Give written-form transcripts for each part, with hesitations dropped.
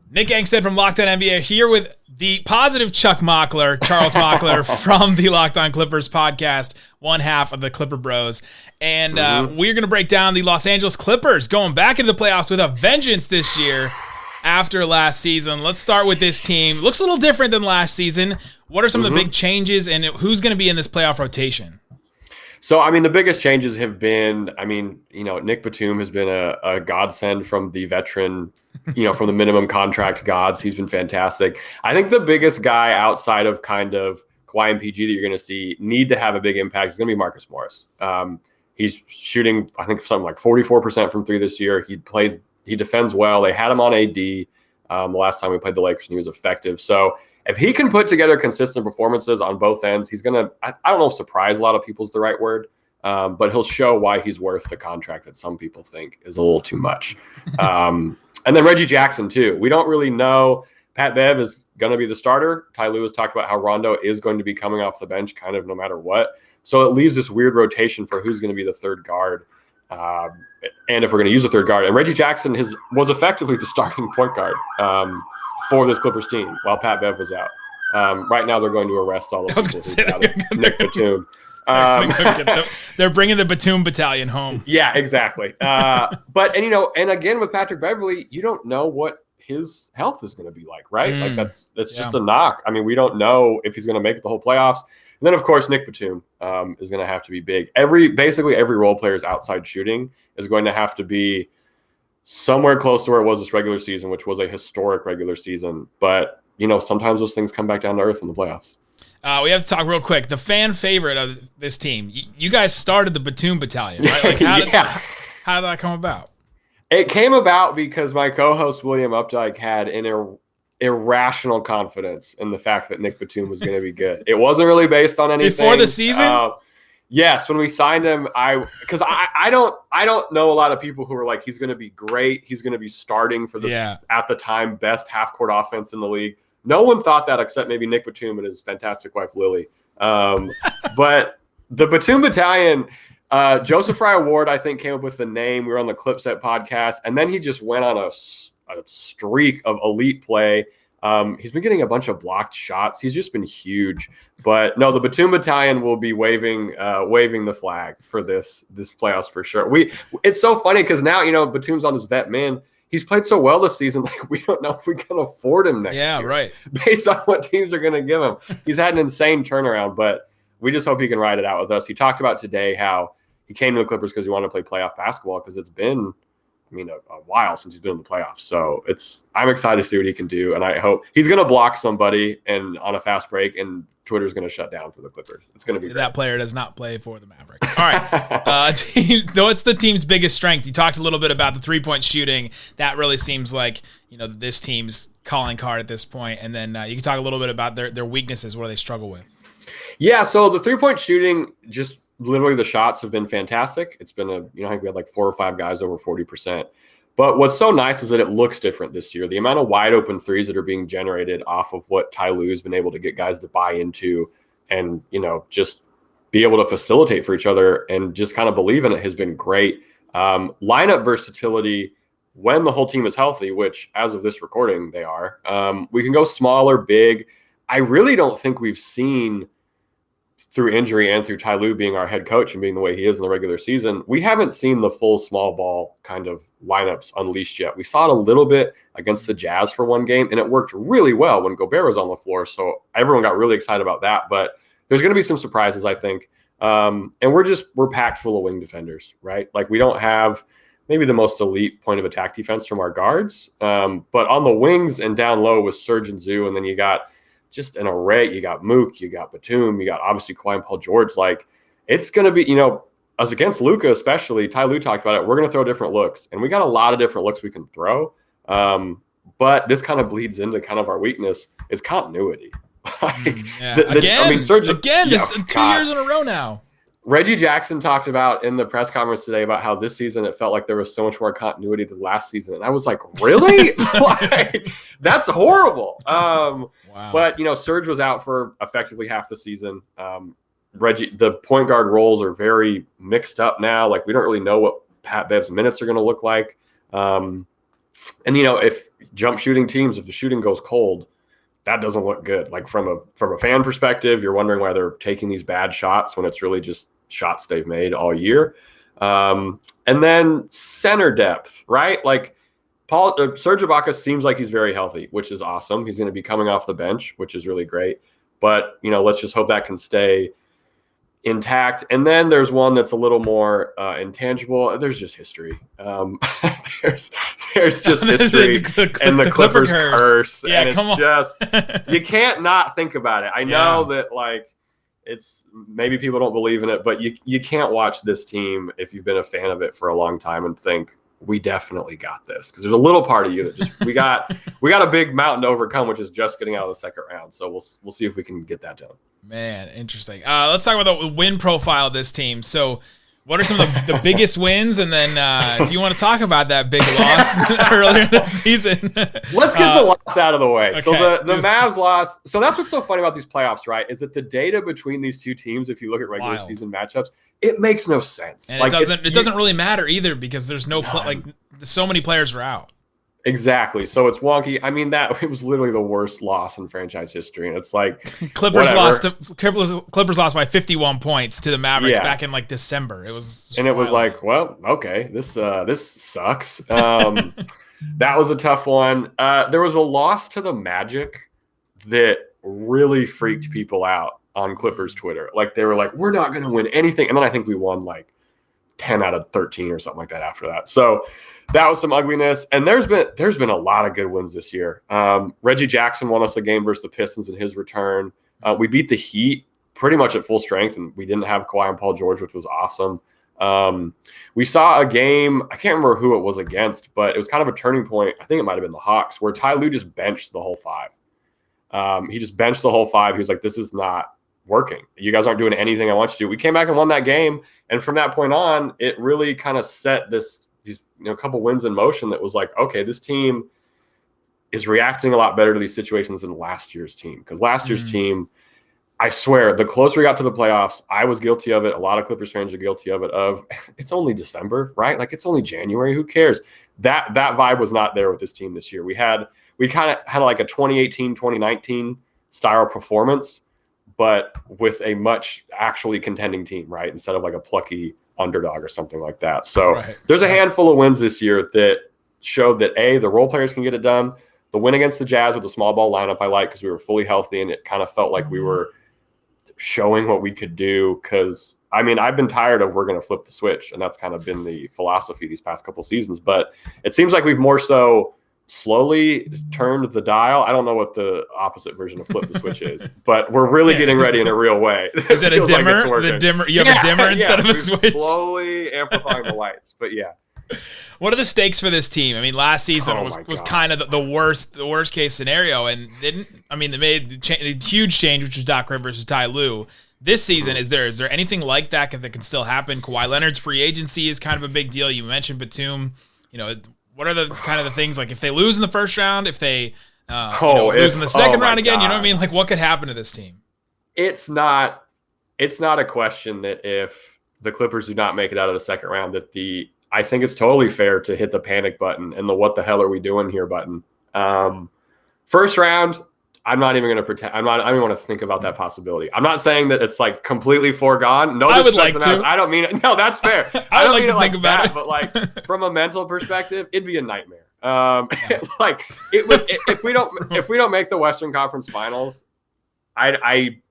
Nick Angstadt from Locked On NBA here with the positive Chuck Mockler, Charles Mockler from the Locked On Clippers podcast, one half of the Clipper Bros. And we're going to break down the Los Angeles Clippers going back into the playoffs with a vengeance this year after last season. Let's start with this team. Looks a little different than last season. What are some of the big changes, and who's going to be in this playoff rotation? So, I mean, the biggest changes have been, Nick Batum has been a godsend from the veteran, from the minimum contract gods. He's been fantastic. I think the biggest guy outside of kind of Kawhi and PG that you're going to see need to have a big impact is going to be Marcus Morris. He's shooting, I think, something like 44% from three this year. He defends well. They had him on AD the last time we played the Lakers, and he was effective. So if he can put together consistent performances on both ends, he's going to, I don't know if surprise a lot of people is the right word, but he'll show why he's worth the contract that some people think is a little too much. And then Reggie Jackson, too. We don't really know. Pat Bev is going to be the starter. Ty Lue has talked about how Rondo is going to be coming off the bench kind of no matter what. So it leaves this weird rotation for who's going to be the third guard. And if we're going to use a third guard. And Reggie Jackson was effectively the starting point guard for this Clippers team while Pat Bev was out. Right now they're going to arrest all of Nick Batum. They're bringing the Batum battalion home. Yeah, exactly. And again with Patrick Beverley, you don't know what his health is going to be like, right? Like that's just a knock. I mean, we don't know if he's going to make it the whole playoffs. And then of course Nick Batum is going to have to be big. Basically every role player's outside shooting is going to have to be somewhere close to where it was this regular season, which was a historic regular season. But sometimes those things come back down to earth in the playoffs. We have to talk real quick. The fan favorite of this team. You guys started the Batum Battalion, right? Like how did that come about? It came about because my co-host William Updyke had an irrational confidence in the fact that Nick Batum was going to be good. It wasn't really based on anything. Before the season? Yes, when we signed him, because I don't know a lot of people who are like, he's going to be great. He's going to be starting for the at the time best half court offense in the league. No one thought that except maybe Nick Batum and his fantastic wife Lily. But the Batum Battalion, Joseph Fry Award, I think, came up with the name. We were on the Clipset podcast, and then he just went on a streak of elite play. He's been getting a bunch of blocked shots. He's just been huge. But no, the Batum Battalion will be waving the flag for this playoffs for sure. It's so funny because now Batum's on this vet min. He's played so well this season, like we don't know if we can afford him next year. Yeah, right. Based on what teams are going to give him. He's had an insane turnaround, but we just hope he can ride it out with us. He talked about today how he came to the Clippers because he wanted to play playoff basketball because it's been a while since he's been in the playoffs. So I'm excited to see what he can do, and I hope he's going to block somebody and on a fast break, and Twitter's going to shut down for the Clippers. It's going to be great. That player does not play for the Mavericks. All right. Though it's the team's biggest strength, you talked a little bit about the three-point shooting. That really seems like this team's calling card at this point. And then you can talk a little bit about their weaknesses, what do they struggle with? Yeah, so the three-point shooting, just literally the shots have been fantastic. It's been I think we had like 4 or 5 guys over 40%. But what's so nice is that it looks different this year. The amount of wide open threes that are being generated off of what Ty Lue has been able to get guys to buy into and, just be able to facilitate for each other and just kind of believe in it has been great. Lineup versatility when the whole team is healthy, which as of this recording, they are. We can go small or big. I really don't think we've seen through injury and through Ty Lue being our head coach and being the way he is in the regular season, we haven't seen the full small ball kind of lineups unleashed yet. We saw it a little bit against the Jazz for one game, and it worked really well when Gobert was on the floor. So everyone got really excited about that. But there's going to be some surprises, I think. And we're packed full of wing defenders, right? Like we don't have maybe the most elite point of attack defense from our guards. But on the wings and down low with Serge and Zoo, and then you got just an array. You got Mook, you got Batum, you got obviously Kawhi and Paul George. Like it's going to be, as against Luka especially, Ty Lue talked about it, we're going to throw different looks. And we got a lot of different looks we can throw. But this kind of bleeds into kind of our weakness is continuity. Serge, this 2 years in a row now. Reggie Jackson talked about in the press conference today about how this season it felt like there was so much more continuity than last season. And I was like, really? That's horrible. Wow. But, Serge was out for effectively half the season. Reggie, the point guard roles are very mixed up now. Like, we don't really know what Pat Bev's minutes are going to look like. And if jump shooting teams, if the shooting goes cold, that doesn't look good. Like from a fan perspective, you're wondering why they're taking these bad shots when it's really just shots they've made all year. And then center depth, right? Like Serge Ibaka seems like he's very healthy, which is awesome. He's going to be coming off the bench, which is really great. But, let's just hope that can stay intact. And then there's one that's a little more intangible. There's just history. There's just history and the Clippers curse. Yeah, and come on. Just you can't not think about it. I know that it's maybe people don't believe in it, but you can't watch this team if you've been a fan of it for a long time and think we definitely got this, because there's a little part of you that just we got a big mountain to overcome, which is just getting out of the second round. So we'll see if we can get that done. Man, interesting. Let's talk about the win profile of this team. So what are some of the biggest wins? And then if you want to talk about that big loss earlier this season. Let's get the loss out of the way. Okay. So the Mavs lost. So that's what's so funny about these playoffs, right? Is that the data between these two teams, if you look at regular season matchups, it makes no sense. And it doesn't really matter either, because there's so many players are out. Exactly. So it's wonky. I mean, it was literally the worst loss in franchise history. And it's like Clippers lost by 51 points to the Mavericks back in December. It was like, well, okay, this sucks. That was a tough one. There was a loss to the Magic that really freaked people out on Clippers Twitter. Like, they were like, we're not going to win anything. And then I think we won 10 out of 13 or something like that after that. So that was some ugliness. And there's been a lot of good wins this year. Reggie Jackson won us a game versus the Pistons in his return. We beat the Heat pretty much at full strength, and we didn't have Kawhi and Paul George, which was awesome. We saw a game, I can't remember who it was against, but it was kind of a turning point. I think it might have been the Hawks, where Ty Lue just benched the whole five. He just benched the whole five. He was like, this is not working. You guys aren't doing anything I want you to do. We came back and won that game. And from that point on, it really kind of set these couple wins in motion that was like, okay, this team is reacting a lot better to these situations than last year's team. Because last year's team, I swear, the closer we got to the playoffs, I was guilty of it. A lot of Clippers fans are guilty of it. It's only December, right? Like, it's only January. Who cares? That vibe was not there with this team this year. We kind of had like a 2018, 2019 style performance, but with a much actually contending team, right? Instead of like a plucky underdog or something like that. So there's a handful of wins this year that showed that the role players can get it done. The win against the Jazz with the small ball lineup I like, because we were fully healthy and it kind of felt like we were showing what we could do. Because I mean, I've been tired of we're going to flip the switch, and that's kind of been the philosophy these past couple seasons. But it seems like we've more so slowly turned the dial. I don't know what the opposite version of flip the switch is, but we're really getting ready in a real way. Is it a dimmer? The dimmer. You have a dimmer instead of a switch. Slowly amplifying the lights, but yeah. What are the stakes for this team? I mean, last season was kind of the worst case scenario, and they made a huge change, which was Doc Rivers to Ty Lue. This season, is there anything like that can still happen? Kawhi Leonard's free agency is kind of a big deal. You mentioned Batum. What are the kind of the things, like if they lose in the first round, if they lose in the second round again, you know what I mean? Like, what could happen to this team? It's not a question that if the Clippers do not make it out of the second round, I think it's totally fair to hit the panic button and the what the hell are we doing here button. First round, I'm not even going to pretend. I don't even want to think about that possibility. I'm not saying that it's like completely foregone. No, I would like to. I don't mean it. No, that's fair. I don't mean it like that. But like from a mental perspective, it'd be a nightmare. Like it would if we don't make the Western Conference Finals, it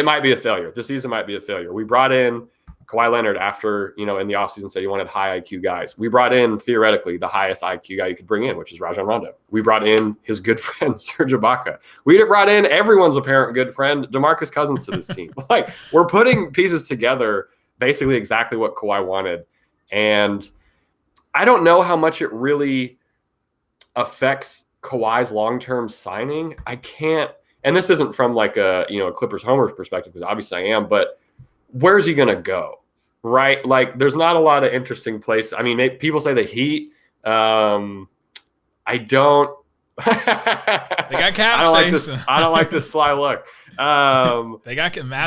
might be a failure. This season might be a failure. We brought in Kawhi Leonard after, in the offseason said he wanted high IQ guys. We brought in, theoretically, the highest IQ guy you could bring in, which is Rajon Rondo. We brought in his good friend, Serge Ibaka. We brought in everyone's apparent good friend, DeMarcus Cousins, to this team. Like, we're putting pieces together basically exactly what Kawhi wanted. And I don't know how much it really affects Kawhi's long-term signing. I can't, and this isn't from like a Clippers homer perspective, because obviously I am, but where's he going to go, right? Like, there's not a lot of interesting places. I mean, people say the Heat. I don't. They got cap space. I don't like this sly look. Mavs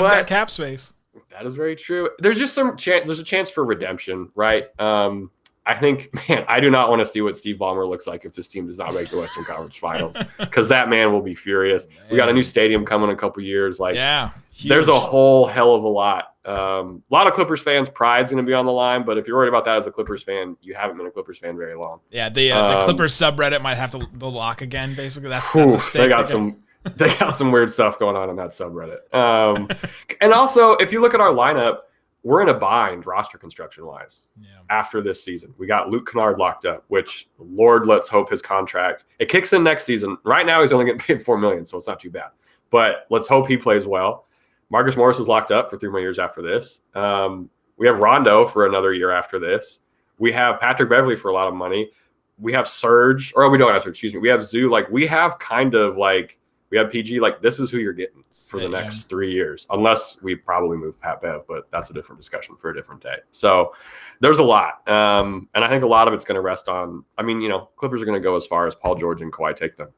got cap space. That is very true. There's just some chance. There's a chance for redemption, right? I think, man, I do not want to see what Steve Ballmer looks like if this team does not make the Western Conference Finals, because that man will be furious. Man. We got a new stadium coming in a couple years. Like, there's a whole hell of a lot. A lot of Clippers fans' pride's going to be on the line, but if you're worried about that as a Clippers fan, you haven't been a Clippers fan very long. Yeah, the Clippers subreddit might have to the lock again. Basically, that's a stake. They got some weird stuff going on in that subreddit. And also, if you look at our lineup, we're in a bind roster construction wise after this season. We got Luke Kennard locked up, which, Lord, let's hope his contract, it kicks in next season. Right now, he's only getting paid $4 million, so it's not too bad. But let's hope he plays well. Marcus Morris is locked up for 3 more years after this. We have Rondo for another year after this. We have Patrick Beverley for a lot of money. We have Serge, or we don't have Serge, excuse me. We have Zoo. Like, we have kind of like, we have PG. Like, this is who you're getting for the next 3 years, unless we probably move Pat Bev, but that's a different discussion for a different day. So there's a lot. And I think a lot of it's going to rest on, Clippers are going to go as far as Paul George and Kawhi take them.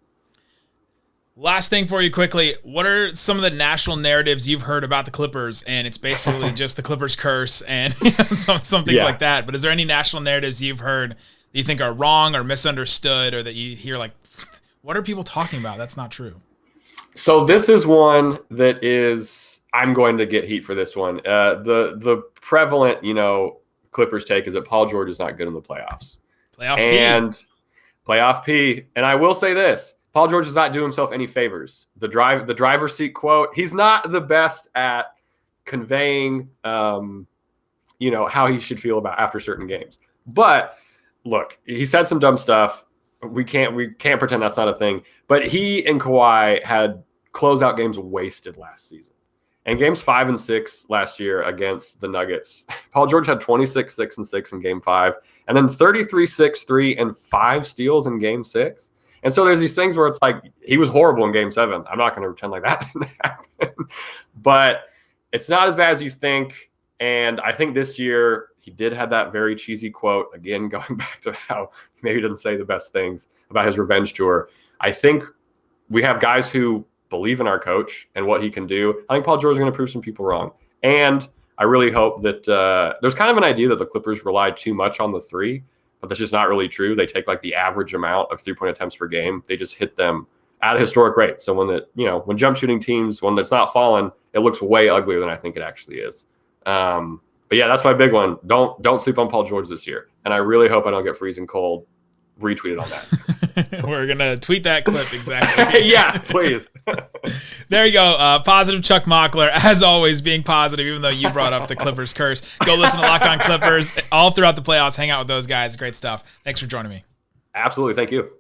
Last thing for you quickly, what are some of the national narratives you've heard about the Clippers? And it's basically just the Clippers curse and some things like that. But is there any national narratives you've heard that you think are wrong or misunderstood, or that you hear like, what are people talking about? That's not true. So this is one that is, I'm going to get heat for this one. The prevalent, Clippers take is that Paul George is not good in the playoffs. Playoff P. And I will say this. Paul George does not do himself any favors. The driver's seat quote, he's not the best at conveying, how he should feel about after certain games. But look, he said some dumb stuff. We can't pretend that's not a thing. But he and Kawhi had closeout games wasted last season. And games 5 and 6 last year against the Nuggets, Paul George had 26, 6 and 6 in game 5, and then 33, 6, 3, and 5 steals in game 6. And so there's these things where it's like, he was horrible in game 7. I'm not going to pretend like that didn't happen. But it's not as bad as you think. And I think this year he did have that very cheesy quote, again, going back to how maybe he didn't say the best things about his revenge tour. I think we have guys who believe in our coach and what he can do. I think Paul George is going to prove some people wrong. And I really hope that there's kind of an idea that the Clippers rely too much on the three, but that's just not really true. They take like the average amount of 3-point attempts per game. They just hit them at a historic rate. So when jump shooting teams, when it's not falling, it looks way uglier than I think it actually is. But yeah, that's my big one. Don't sleep on Paul George this year. And I really hope I don't get freezing cold retweeted on that. We're going to tweet that clip exactly. Yeah, please. There you go. Positive Chuck Mockler, as always, being positive, even though you brought up the Clippers curse. Go listen to Locked On Clippers all throughout the playoffs. Hang out with those guys. Great stuff. Thanks for joining me. Absolutely. Thank you.